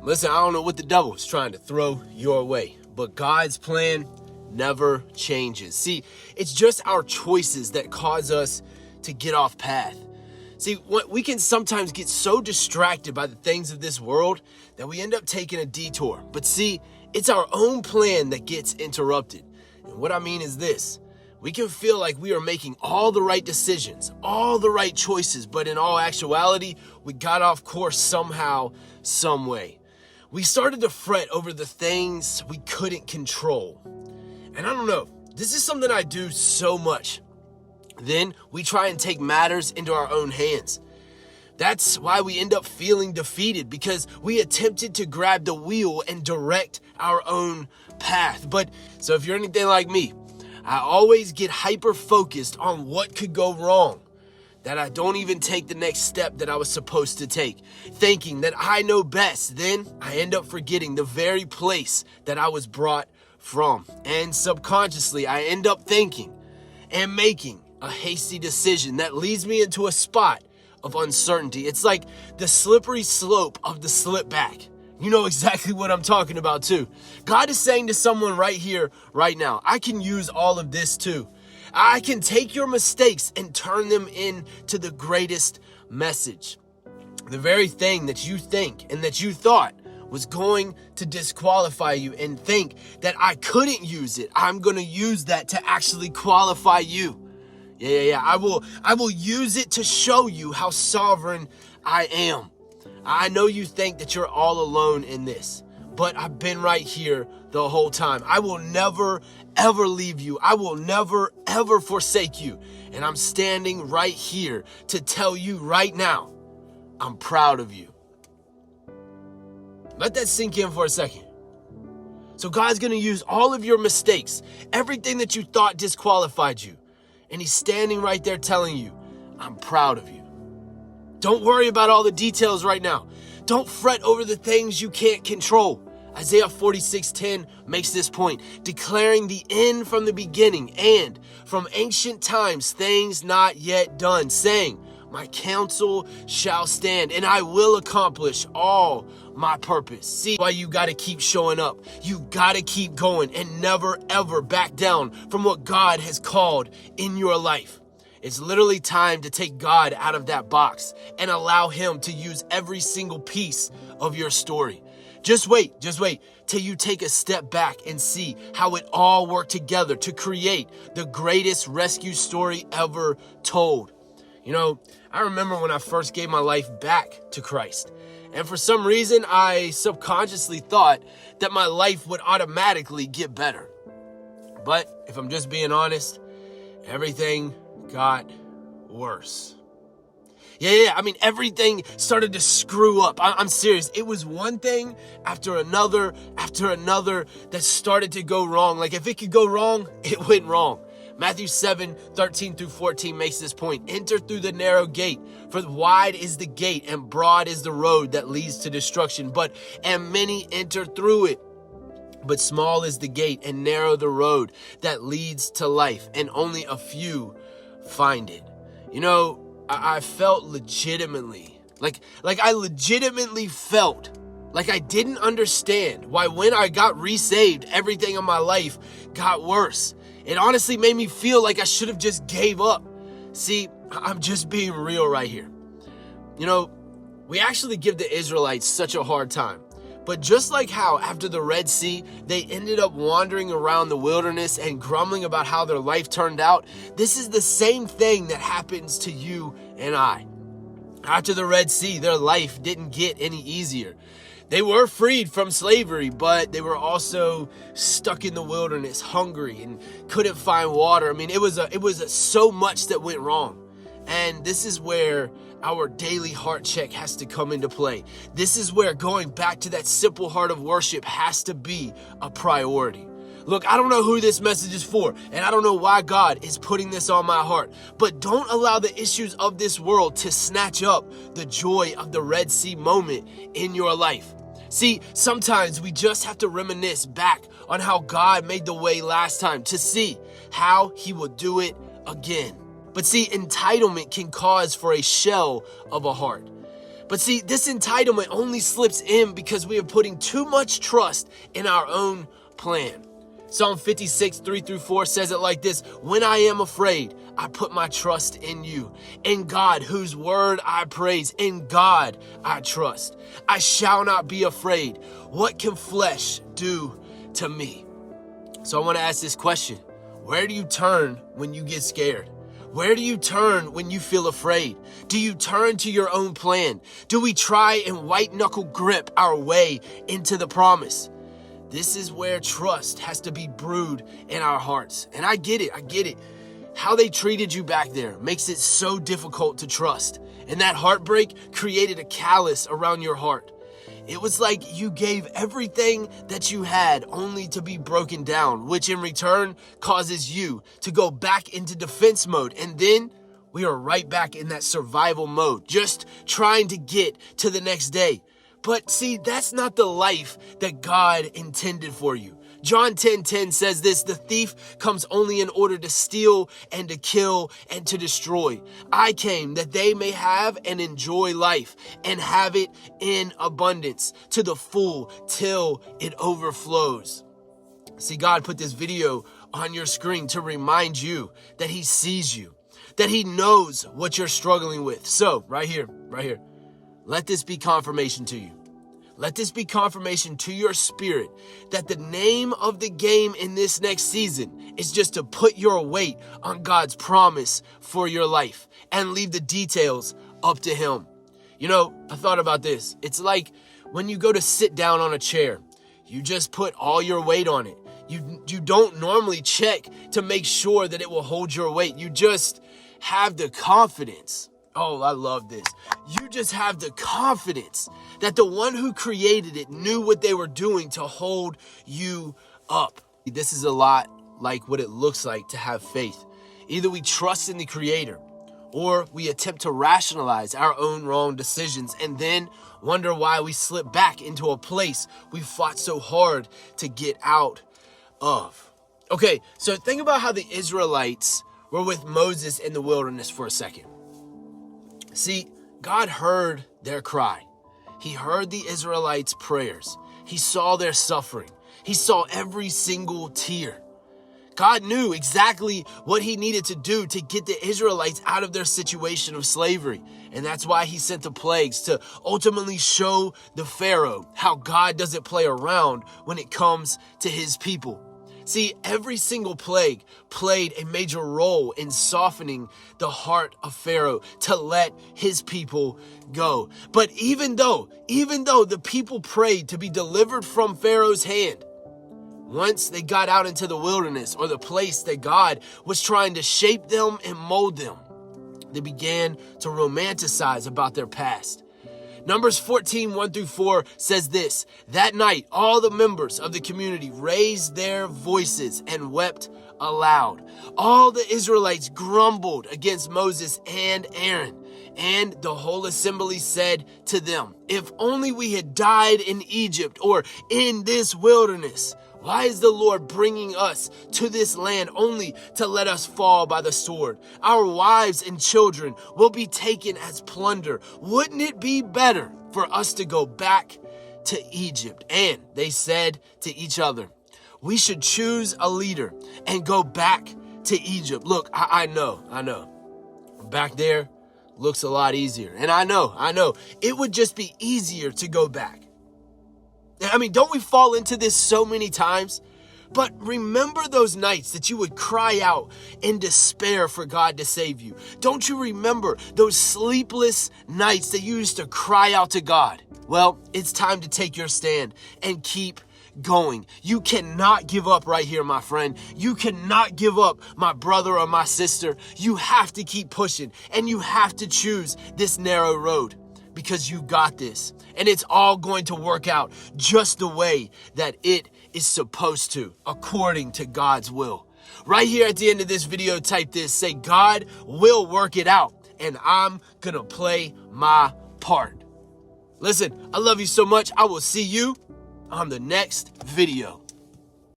Listen, I don't know what the devil is trying to throw your way, but God's plan never changes. See, it's just our choices that cause us to get off path. See, we can sometimes get so distracted by the things of this world that we end up taking a detour. But see, it's our own plan that gets interrupted. And what I mean is this: we can feel like we are making all the right decisions, all the right choices, but in all actuality, we got off course somehow, some way. We started to fret over the things we couldn't control. And I don't know, this is something I do so much. Then we try and take matters into our own hands. That's why we end up feeling defeated, because we attempted to grab the wheel and direct our own path. But so if you're anything like me, I always get hyper focused on what could go wrong, that I don't even take the next step that I was supposed to take, thinking that I know best. Then I end up forgetting the very place that I was brought from. And subconsciously, I end up thinking and making a hasty decision that leads me into a spot of uncertainty. It's like the slippery slope of the slip back. You know exactly what I'm talking about too. God is saying to someone right here, right now, I can use all of this too. I can take your mistakes and turn them into the greatest message. The very thing that you think and that you thought was going to disqualify you and think that I couldn't use it, I'm going to use that to actually qualify you. Yeah. I will use it to show you how sovereign I am. I know you think that you're all alone in this, but I've been right here the whole time. I will never, ever leave you. I will never, ever forsake you. And I'm standing right here to tell you right now, I'm proud of you. Let that sink in for a second. So God's going to use all of your mistakes, everything that you thought disqualified you. And he's standing right there telling you, I'm proud of you. Don't worry about all the details right now. Don't fret over the things you can't control. Isaiah 46:10 makes this point, declaring the end from the beginning and from ancient times things not yet done, saying, my counsel shall stand and I will accomplish all my purpose. See why you got to keep showing up. You got to keep going and never ever back down from what God has called in your life. It's literally time to take God out of that box and allow him to use every single piece of your story. Just wait till you take a step back and see how it all worked together to create the greatest rescue story ever told. You know, I remember when I first gave my life back to Christ. And for some reason, I subconsciously thought that my life would automatically get better. But if I'm just being honest, everything got worse. Yeah. I mean, everything started to screw up. I'm serious. It was one thing after another that started to go wrong. Like if it could go wrong, it went wrong. Matthew 7:13-14 makes this point. Enter through the narrow gate, for wide is the gate and broad is the road that leads to destruction, and many enter through it. But small is the gate and narrow the road that leads to life, and only a few find it. You know, I felt legitimately, like I legitimately felt like I didn't understand why when I got resaved, everything in my life got worse. It honestly made me feel like I should have just gave up. See, I'm just being real right here. You know, we actually give the Israelites such a hard time. But just like how after the Red Sea, they ended up wandering around the wilderness and grumbling about how their life turned out, this is the same thing that happens to you and I. After the Red Sea, their life didn't get any easier. They were freed from slavery, but they were also stuck in the wilderness, hungry, and couldn't find water. I mean, it was so much that went wrong. And this is where our daily heart check has to come into play. This is where going back to that simple heart of worship has to be a priority. Look, I don't know who this message is for, and I don't know why God is putting this on my heart, but don't allow the issues of this world to snatch up the joy of the Red Sea moment in your life. See, sometimes we just have to reminisce back on how God made the way last time to see how he will do it again. But see, entitlement can cause for a shell of a heart. But see, this entitlement only slips in because we are putting too much trust in our own plan. Psalm 56, 3-4 says it like this: when I am afraid, I put my trust in you. In God, whose word I praise. In God I trust. I shall not be afraid. What can flesh do to me? So I want to ask this question. Where do you turn when you get scared? Where do you turn when you feel afraid? Do you turn to your own plan? Do we try and white-knuckle grip our way into the promise? This is where trust has to be brewed in our hearts. And I get it. How they treated you back there makes it so difficult to trust. And that heartbreak created a callus around your heart. It was like you gave everything that you had only to be broken down, which in return causes you to go back into defense mode. And then we are right back in that survival mode, just trying to get to the next day. But see, that's not the life that God intended for you. John 10:10 says this: the thief comes only in order to steal and to kill and to destroy. I came that they may have and enjoy life and have it in abundance to the full till it overflows. See, God put this video on your screen to remind you that he sees you, that he knows what you're struggling with. So right here, let this be confirmation to you. Let this be confirmation to your spirit that the name of the game in this next season is just to put your weight on God's promise for your life and leave the details up to him. You know, I thought about this. It's like when you go to sit down on a chair, you just put all your weight on it. You don't normally check to make sure that it will hold your weight. You just have the confidence. Oh, I love this. You just have the confidence that the one who created it knew what they were doing to hold you up. This is a lot like what it looks like to have faith. Either we trust in the Creator, or we attempt to rationalize our own wrong decisions and then wonder why we slip back into a place we fought so hard to get out of. Okay, so think about how the Israelites were with Moses in the wilderness for a second. See, God heard their cry. He heard the Israelites' prayers. He saw their suffering. He saw every single tear. God knew exactly what he needed to do to get the Israelites out of their situation of slavery. And that's why he sent the plagues, to ultimately show the Pharaoh how God doesn't play around when it comes to his people. See, every single plague played a major role in softening the heart of Pharaoh to let his people go. But even though the people prayed to be delivered from Pharaoh's hand, once they got out into the wilderness, or the place that God was trying to shape them and mold them, they began to romanticize about their past. Numbers 14, 1-4 says this: that night, all the members of the community raised their voices and wept aloud. All the Israelites grumbled against Moses and Aaron, and the whole assembly said to them, if only we had died in Egypt or in this wilderness. Why is the Lord bringing us to this land only to let us fall by the sword? Our wives and children will be taken as plunder. Wouldn't it be better for us to go back to Egypt? And they said to each other, we should choose a leader and go back to Egypt. Look, I know. Back there looks a lot easier. And I know. It would just be easier to go back. I mean, don't we fall into this so many times? But remember those nights that you would cry out in despair for God to save you. Don't you remember those sleepless nights that you used to cry out to God? Well, it's time to take your stand and keep going. You cannot give up right here, my friend. You cannot give up, my brother or my sister. You have to keep pushing, and you have to choose this narrow road, because you got this. And it's all going to work out just the way that it is supposed to, according to God's will. Right here at the end of this video, type this: say, God will work it out, and I'm gonna play my part. Listen, I love you so much. I will see you on the next video.